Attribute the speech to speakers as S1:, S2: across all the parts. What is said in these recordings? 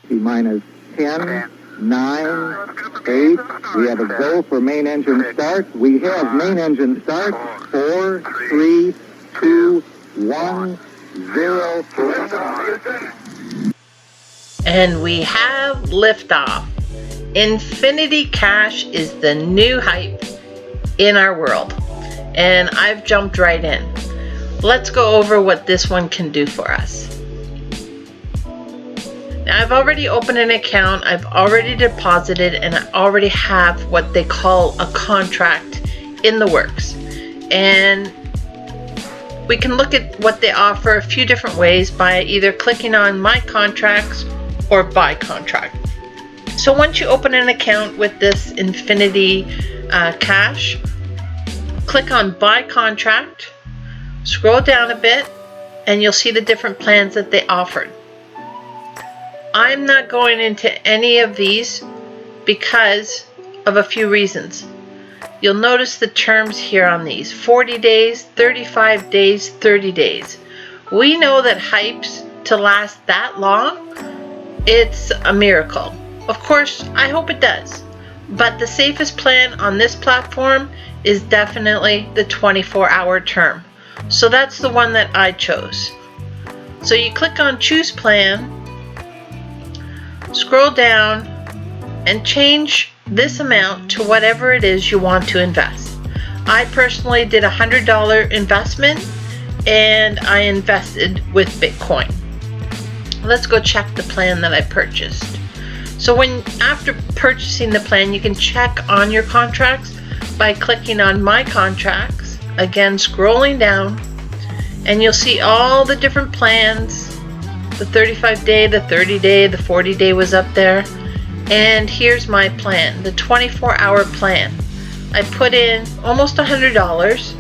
S1: T-minus 10, 9, 8. We have a go for main engine start. We have main engine start. 4, 3, 2, 1, 0.
S2: And we have liftoff. Infinity Cash is the new hype in our world. And I've jumped right in. Let's go over what this one can do for us. Now, I've already opened an account, I've already deposited, and I already have what they call a contract in the works. And we can look at what they offer a few different ways by either clicking on My Contracts or Buy Contract. So once you open an account with this Infinity Cash, click on Buy Contract, scroll down a bit, and you'll see the different plans that they offered. I'm not going into any of these because of a few reasons. You'll notice the terms here on these: 40 days, 35 days, 30 days. We know that hypes to last that long, it's a miracle. Of course, I hope it does. But the safest plan on this platform is definitely the 24-hour term. So that's the one that I chose. So you click on Choose Plan, scroll down, and change this amount to whatever it is you want to invest. I personally did a $100 investment, and I invested with Bitcoin. Let's go check the plan that I purchased. So after purchasing the plan, you can check on your contracts by clicking on My Contracts, again scrolling down, and you'll see all the different plans. The 35-day, the 30-day, the 40-day was up there. And here's my plan, the 24-hour plan. I put in almost $100,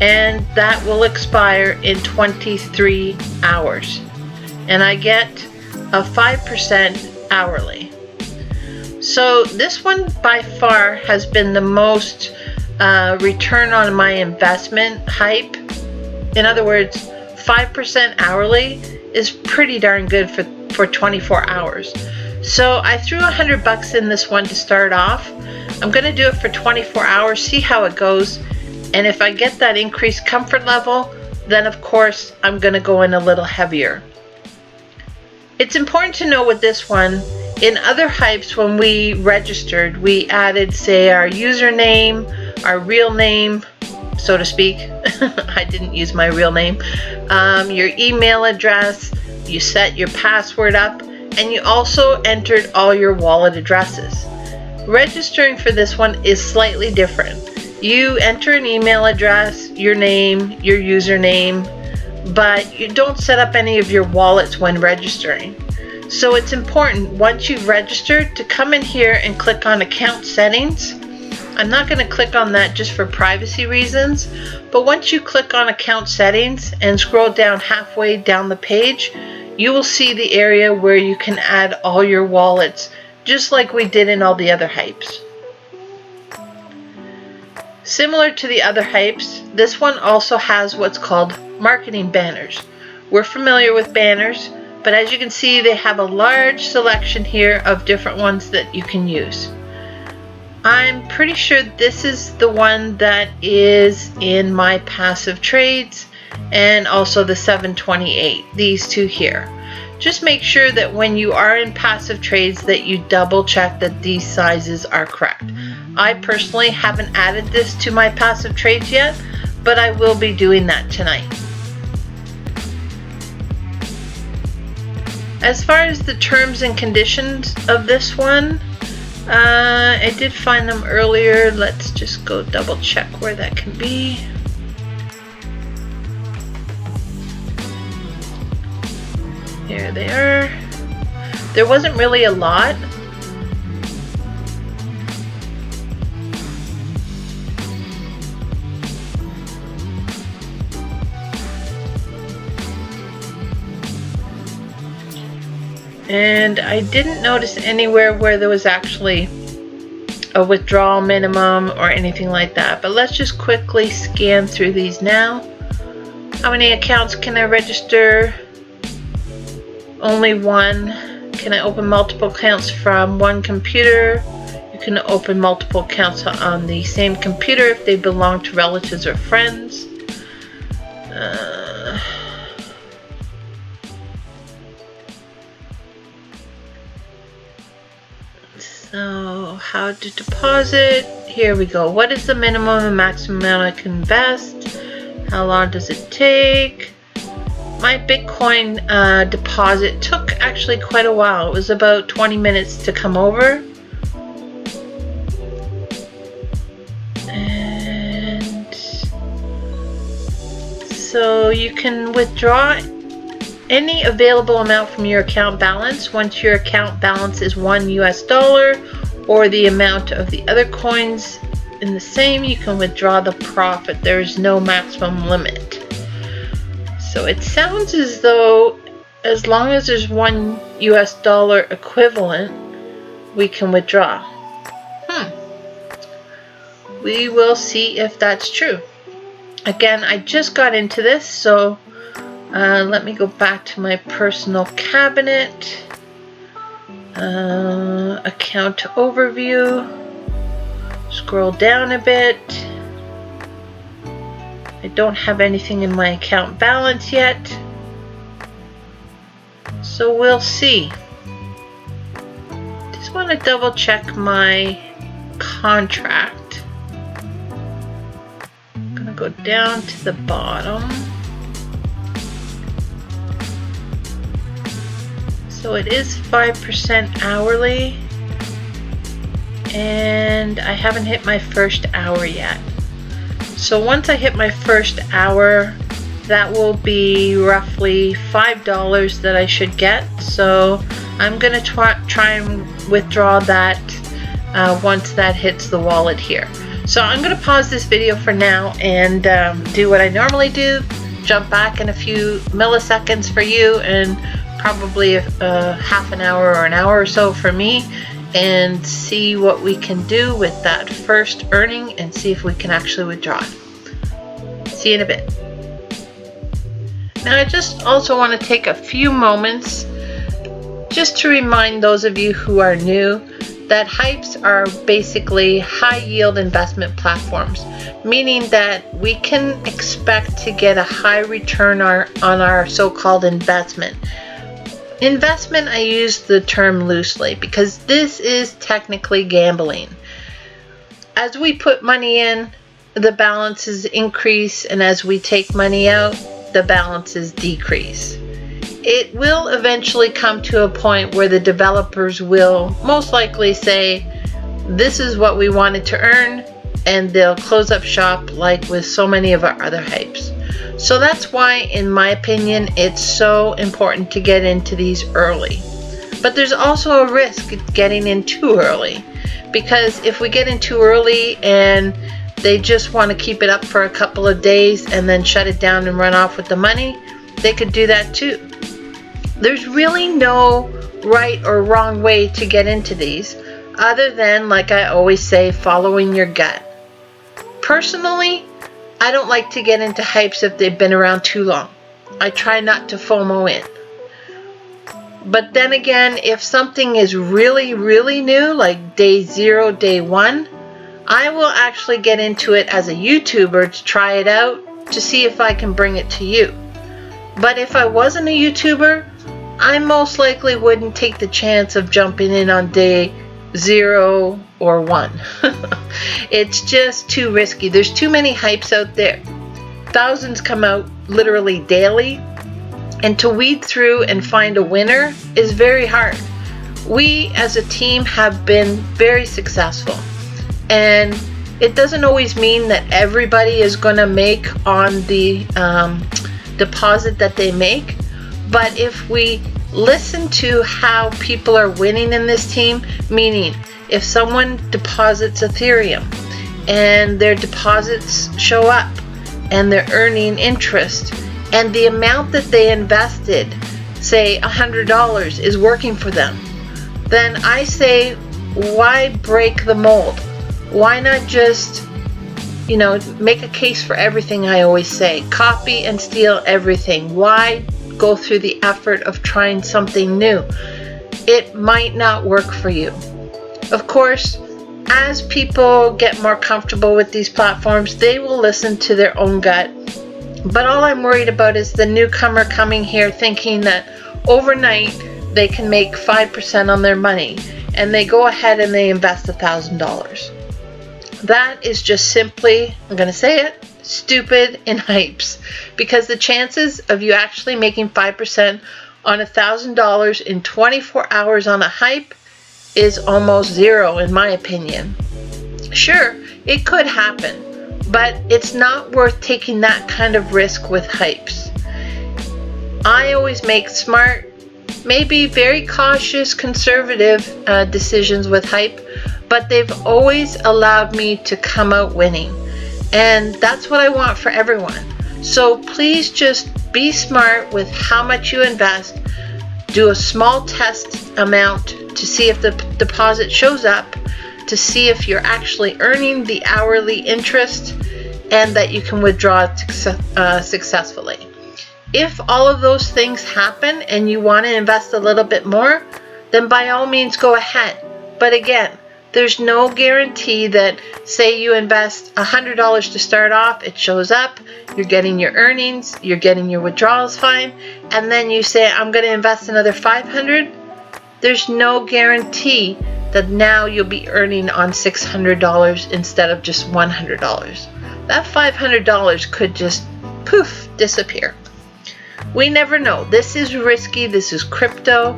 S2: and that will expire in 23 hours. And I get a 5% hourly. So this one by far has been the most return on my investment hype. In other words, 5% hourly is pretty darn good for 24 hours. So I threw $100 in this one to start off. I'm going to do it for 24 hours, see how it goes. And if I get that increased comfort level, then of course I'm going to go in a little heavier. It's important to know with this one, in other hypes when we registered, we added, say, our username, our real name, so to speak. I didn't use my real name. Your email address, you set your password up, and you also entered all your wallet addresses. Registering for this one is slightly different. You enter an email address, your name, your username, but you don't set up any of your wallets when registering. So it's important, once you've registered, to come in here and click on Account Settings. I'm not going to click on that just for privacy reasons, but once you click on Account Settings and scroll down halfway down the page, you will see the area where you can add all your wallets, just like we did in all the other hypes. Similar to the other hypes, this one also has what's called marketing banners. We're familiar with banners, but as you can see, they have a large selection here of different ones that you can use. I'm pretty sure this is the one that is in my passive trades, and also the 728, these two here. Just make sure that when you are in passive trades that you double check that these sizes are correct. I personally haven't added this to my passive trades yet, but I will be doing that tonight. As far as the terms and conditions of this one, I did find them earlier. Let's just go double check where that can be. Here they are. There wasn't really a lot. And I didn't notice anywhere where there was actually a withdrawal minimum or anything like that. But let's just quickly scan through these now. How many accounts can I register? Only one. Can I open multiple accounts from one computer? You can open multiple accounts on the same computer if they belong to relatives or friends. So, how to deposit? Here we go. What is the minimum and maximum amount I can invest? How long does it take? My Bitcoin deposit took actually quite a while. It was about 20 minutes to come over. And so you can withdraw any available amount from your account balance once your account balance is $1 US or the amount of the other coins in the same. You can withdraw the profit. There is no maximum limit. So it sounds as though as long as there's $1 US equivalent, we can withdraw. We will see if that's true. Again, I just got into this, so let me go back to my personal cabinet. Account overview. Scroll down a bit. I don't have anything in my account balance yet. So we'll see. Just want to double check my contract. I'm going to go down to the bottom. So it is 5% hourly, and I haven't hit my first hour yet. So once I hit my first hour, that will be roughly $5 that I should get. So I'm going to try and withdraw that once that hits the wallet here. So I'm going to pause this video for now and do what I normally do, jump back in a few milliseconds for you, and probably half an hour or an hour or so for me, and see what we can do with that first earning and see if we can actually withdraw it. See you in a bit. Now I just also want to take a few moments just to remind those of you who are new that Hypes are basically high yield investment platforms, meaning that we can expect to get a high return on our so-called investment. Investment, I use the term loosely because this is technically gambling. As we put money in, the balances increase, and as we take money out, the balances decrease. It will eventually come to a point where the developers will most likely say, this is what we wanted to earn, and they'll close up shop like with so many of our other Hypes. So that's why, in my opinion, it's so important to get into these early. But there's also a risk getting in too early, because if we get in too early and they just want to keep it up for a couple of days and then shut it down and run off with the money, they could do that too. There's really no right or wrong way to get into these, other than, like I always say, following your gut. Personally, I don't like to get into Hypes if they've been around too long. I try not to FOMO in. But then again, if something is really, really new, like day 0, day 1, I will actually get into it as a YouTuber to try it out to see if I can bring it to you. But if I wasn't a YouTuber, I most likely wouldn't take the chance of jumping in on day 0 or 1. It's just too risky. There's too many Hypes out there. Thousands come out literally daily, and to weed through and find a winner is very hard. We as a team have been very successful, and it doesn't always mean that everybody is going to make on the deposit that they make, but if we listen to how people are winning in this team, meaning if someone deposits Ethereum and their deposits show up and they're earning interest, and the amount that they invested, say $100, is working for them, then I say, why break the mold? Why not just, make a case for everything? I always say, copy and steal everything. Why go through the effort of trying something new? it might not work for you. Of course, as people get more comfortable with these platforms, they will listen to their own gut. But all I'm worried about is the newcomer coming here thinking that overnight they can make 5% on their money, and they go ahead and they invest $1,000. That is just simply, I'm going to say it, stupid in Hypes, because the chances of you actually making 5% on $1,000 in 24 hours on a Hype is almost zero, in my opinion. Sure, it could happen, but it's not worth taking that kind of risk with Hypes. I always make smart, maybe very cautious, conservative decisions with Hype, but they've always allowed me to come out winning. And that's what I want for everyone. So please just be smart with how much you invest. Do a small test amount to see if the deposit shows up, to see if you're actually earning the hourly interest, and that you can withdraw it successfully. If all of those things happen and you want to invest a little bit more, then by all means go ahead. But again, there's no guarantee that, say you invest $100 to start off, it shows up, you're getting your earnings, you're getting your withdrawals fine, and then you say, I'm going to invest another $500. There's no guarantee that now you'll be earning on $600 instead of just $100. That $500 could just poof, disappear. We never know. This is risky, this is crypto.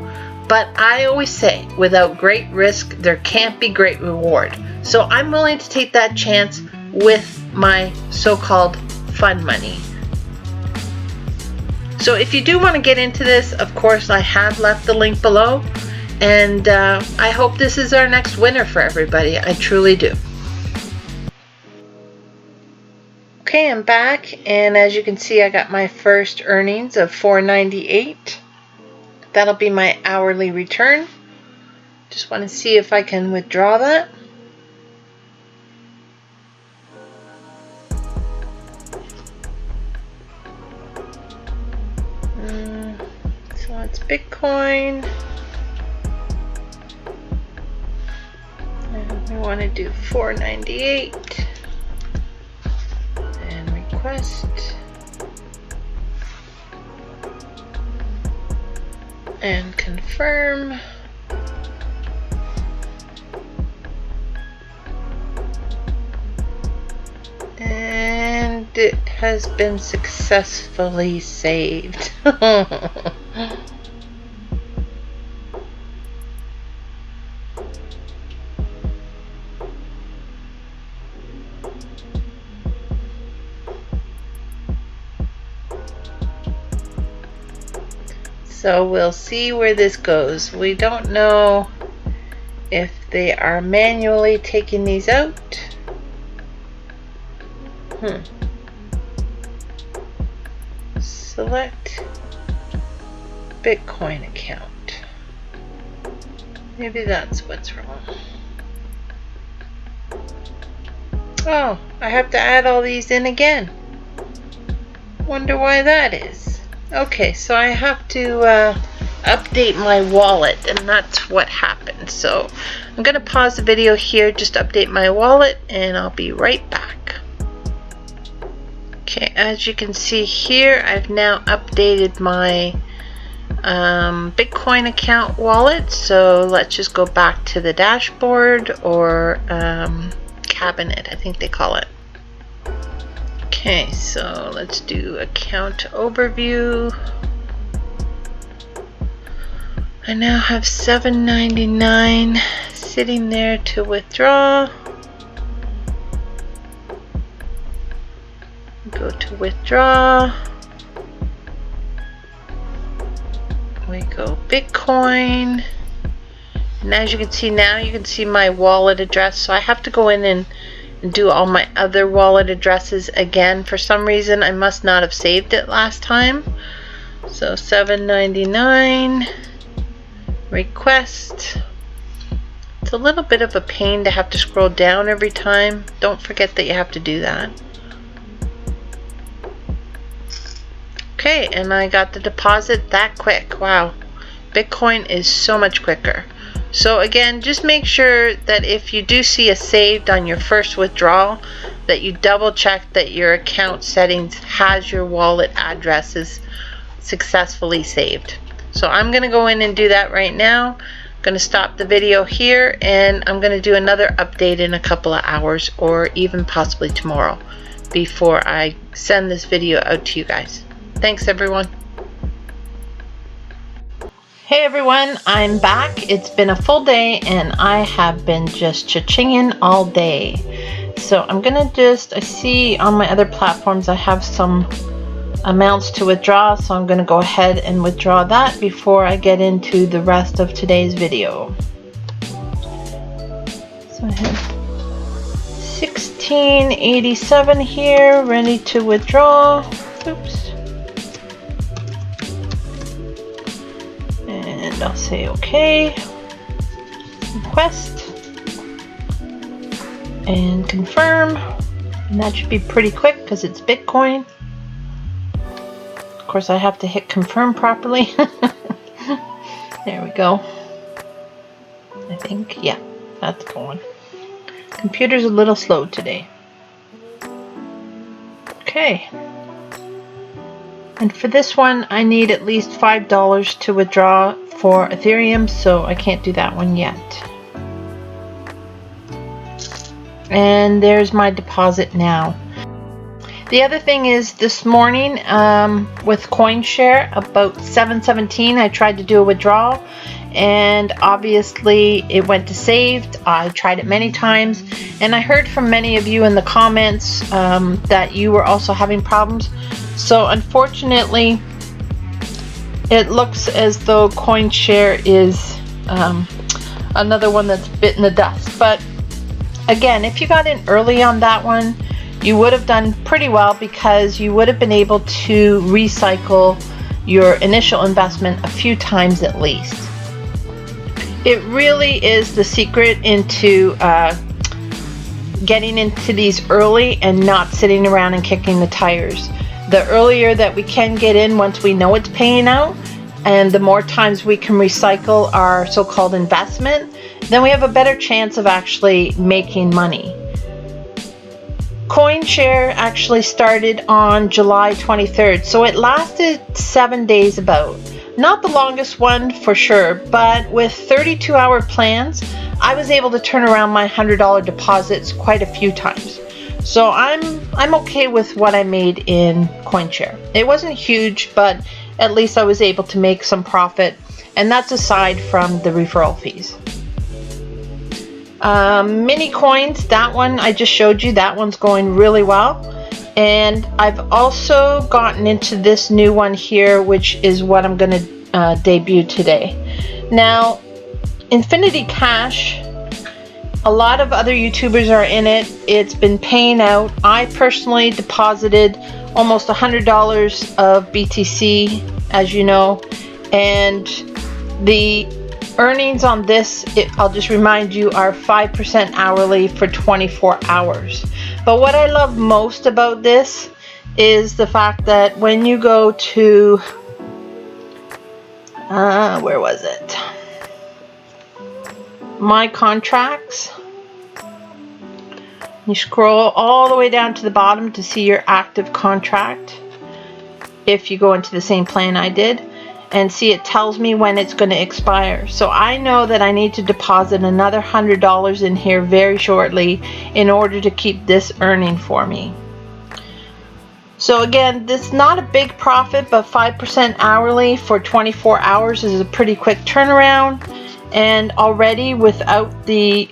S2: But I always say, without great risk, there can't be great reward. So I'm willing to take that chance with my so-called fun money. So if you do want to get into this, of course, I have left the link below. And I hope this is our next winner for everybody. I truly do. Okay, I'm back. And as you can see, I got my first earnings of $4.98. That'll be my hourly return. Just want to see if I can withdraw that. So it's Bitcoin. And we want to do $4.98 and request. And confirm. And it has been successfully saved. So we'll see where this goes. We don't know if they are manually taking these out. Select Bitcoin account. Maybe that's what's wrong. Oh, I have to add all these in again. Wonder why that is. Okay, so I have to update my wallet, and that's what happened. So I'm going to pause the video here, just update my wallet, and I'll be right back. Okay, as you can see here, I've now updated my Bitcoin account wallet. So let's just go back to the dashboard, or cabinet, I think they call it. Okay, so let's do account overview. I now have $7.99 sitting there to withdraw. Go to withdraw. We go Bitcoin. And as you can see now, you can see my wallet address. So I have to go in and do all my other wallet addresses again. For some reason, I must not have saved it last time. So $7.99, request. It's a little bit of a pain to have to scroll down every time. Don't forget that you have to do that. Okay, and I got the deposit that quick. Wow. Bitcoin is so much quicker. So again, just make sure that if you do see a saved on your first withdrawal, that you double check that your account settings has your wallet addresses successfully saved. So I'm going to go in and do that right now. I'm going to stop the video here, and I'm going to do another update in a couple of hours, or even possibly tomorrow, before I send this video out to you guys. Thanks everyone. Hey everyone, I'm back. It's been a full day and I have been just cha-chinging all day. So I'm gonna I see on my other platforms I have some amounts to withdraw, so I'm gonna go ahead and withdraw that before I get into the rest of today's video. So I have 1687 here, ready to withdraw. Oops. And I'll say okay, request, and confirm, and that should be pretty quick because it's Bitcoin. Of course I have to hit confirm properly. There we go. I think, yeah, that's going. Computer's a little slow today. Okay. And for this one, I need at least $5 to withdraw for Ethereum, so I can't do that one yet. And there's my deposit now. The other thing is this morning with Coinshare, about 7:17, I tried to do a withdrawal, and obviously it went to saved. I tried it many times, and I heard from many of you in the comments that you were also having problems. So unfortunately, it looks as though Coinshare is another one that's bitten the dust. But again, if you got in early on that one, you would have done pretty well, because you would have been able to recycle your initial investment a few times at least. It really is the secret into getting into these early and not sitting around and kicking the tires. The earlier that we can get in once we know it's paying out, and the more times we can recycle our so-called investment, then we have a better chance of actually making money. Coinshare actually started on July 23rd, so it lasted 7 days about. Not the longest one for sure, but with 32-hour plans, I was able to turn around my $100 deposits quite a few times. So I'm okay with what I made in Coinshare. It wasn't huge, but at least I was able to make some profit, and that's aside from the referral fees. Mini coins, that one I just showed you, that one's going really well. And I've also gotten into this new one here, which is what I'm going to debut today. Now, Infinity Cash, a lot of other YouTubers are in it. It's been paying out. I personally deposited almost $100 of BTC, as you know, and the earnings on this, I'll just remind you, are 5% hourly for 24 hours. But what I love most about this is the fact that when you go to, where was it? My contracts. You scroll all the way down to the bottom to see your active contract. If you go into the same plan I did, and see, it tells me when it's going to expire. So I know that I need to deposit another $100 in here very shortly in order to keep this earning for me. So again, this is not a big profit, but 5% hourly for 24 hours is a pretty quick turnaround. And already, without the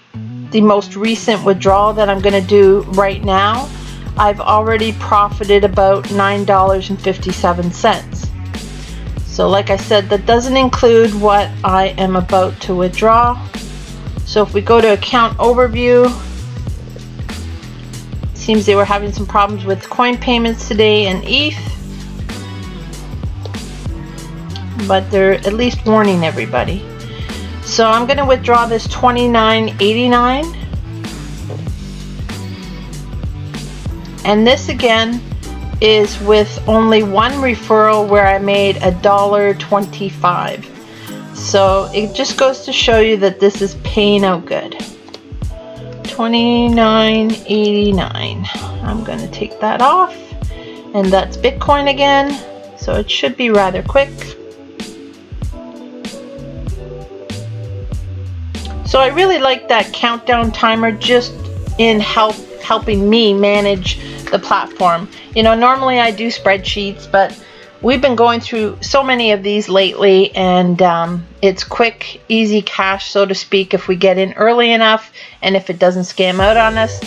S2: most recent withdrawal that I'm going to do right now, I've already profited about $9.57. So like I said, that doesn't include what I am about to withdraw. So if we go to account overview, it seems they were having some problems with coin payments today and ETH, but they're at least warning everybody. So I'm going to withdraw this $29.89, and this again is with only one referral where I made $1.25. So it just goes to show you that this is paying out good. $29.89. I'm going to take that off, and that's Bitcoin again, so it should be rather quick. So I really like that countdown timer just in helping me manage the platform. You know, normally I do spreadsheets, but we've been going through so many of these lately, and it's quick, easy cash, so to speak, if we get in early enough and if it doesn't scam out on us,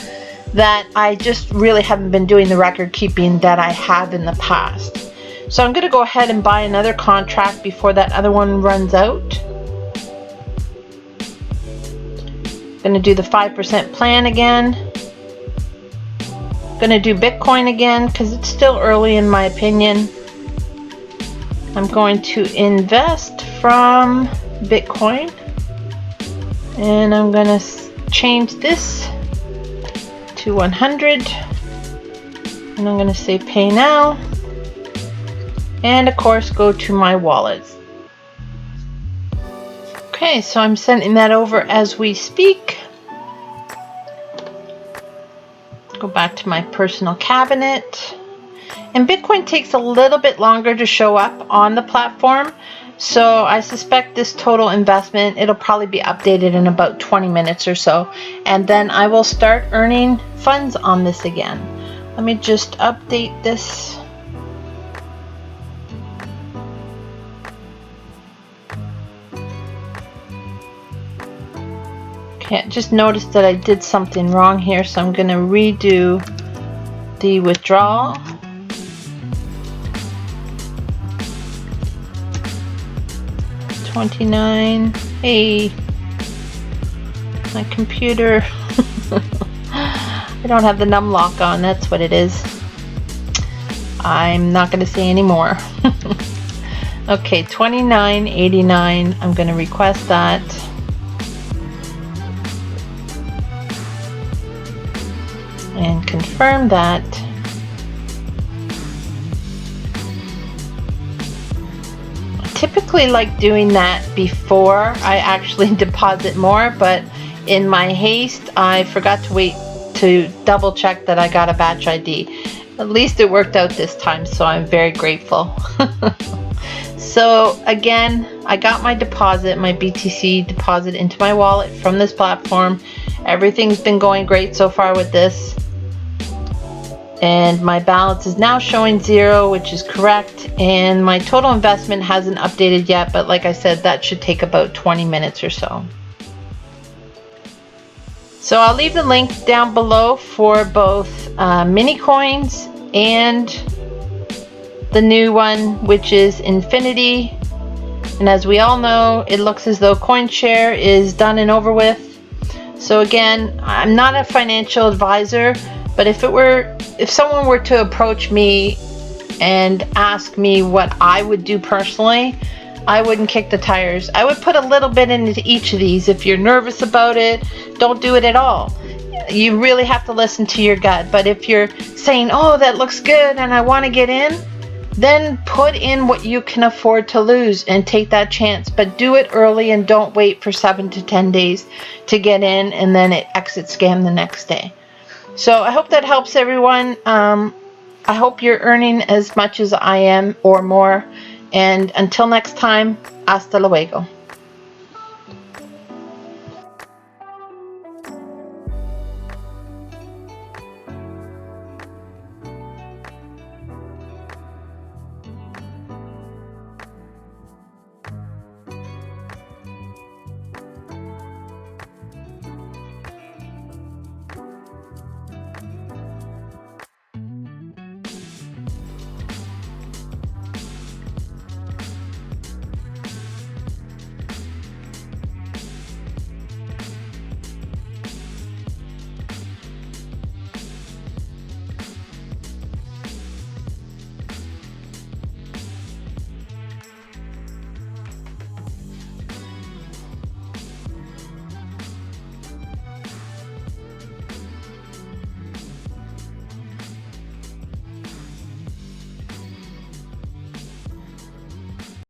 S2: that I just really haven't been doing the record keeping that I have in the past. So I'm going to go ahead and buy another contract before that other one runs out. Going to do the 5% plan again. Going to do Bitcoin again because it's still early in my opinion. I'm going to invest from Bitcoin, and I'm going to change this to 100, and I'm going to say pay now, and of course go to my wallets. Okay, so I'm sending that over as we speak. Go back to my personal cabinet. And Bitcoin takes a little bit longer to show up on the platform, so I suspect this total investment, it'll probably be updated in about 20 minutes or so, and then I will start earning funds on this again. Let me just update this. Okay, I just noticed that I did something wrong here, so I'm going to redo the withdrawal. $29. Hey, my computer. I don't have the num lock on, that's what it is. I'm not going to say any more. Okay, $29.89. I'm going to request that. And confirm that. Typically like doing that before I actually deposit more, but in my haste I forgot to wait to double check that I got a batch ID. At least it worked out this time, so I'm very grateful. So again, I got my deposit, my BTC deposit into my wallet from this platform. Everything's been going great so far with this. And my balance is now showing 0, which is correct, and my total investment hasn't updated yet, but like I said, that should take about 20 minutes or so. So I'll leave the link down below for both mini coins and the new one, which is Infinity. And as we all know, it looks as though Coinshare is done and over with. So again, I'm not a financial advisor, but if someone were to approach me and ask me what I would do personally, I wouldn't kick the tires. I would put a little bit into each of these. If you're nervous about it, don't do it at all. You really have to listen to your gut. But if you're saying, oh, that looks good and I want to get in, then put in what you can afford to lose and take that chance. But do it early and don't wait for 7 to 10 days to get in and then it exit scam the next day. So I hope that helps everyone. I hope you're earning as much as I am or more. And until next time, hasta luego.